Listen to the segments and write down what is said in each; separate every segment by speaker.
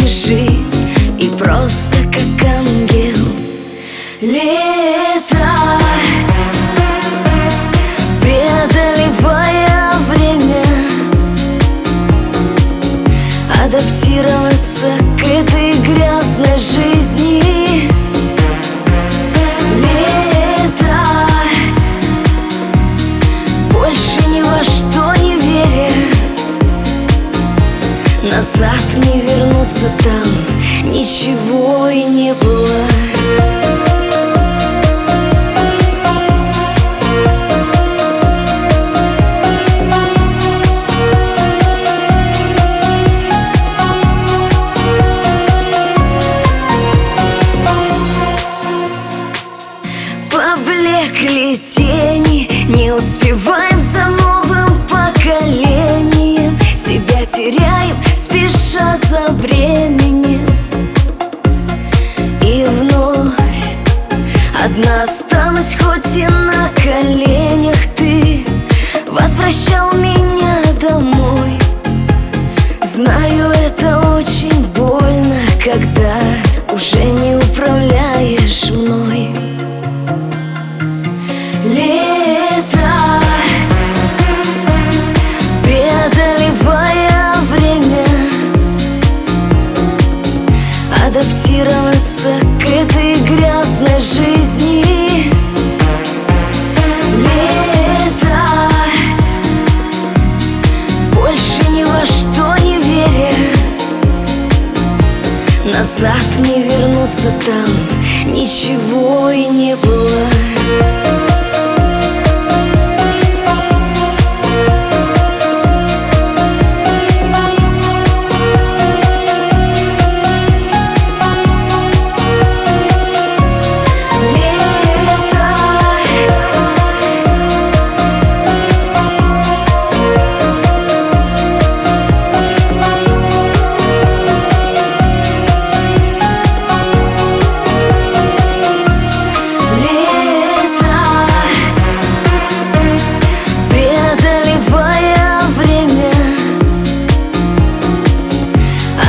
Speaker 1: и жить, и просто как ангел летать, преодолевая время, адаптироваться к этой грязной жизни. Летать, больше ни во что не веря, назад не вернуться, там ничего и не было. Поблекли тени, не успеваем за новым поколением, себя теряем, спеша за временем. И вновь одна останусь, хоть и на коленях. Ты возвращал меня домой. Знаю, это очень больно, когда уже не управляешь мной. Летать, преодолевая время, адаптироваться к этой грязной жизни. Летать, больше ни во что не веря, назад не вернуться, там ничего и не было.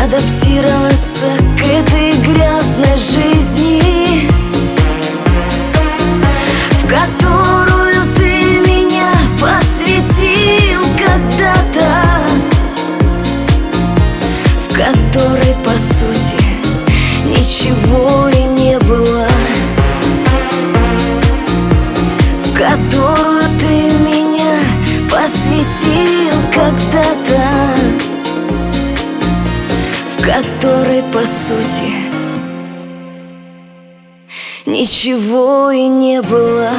Speaker 1: Адаптироваться к этой грязной жизни, в которую ты меня посвятил когда-то, в которой, по сути, ничего и не было, в которую ты меня посвятил когда-то, в которой, по сути, ничего и не было.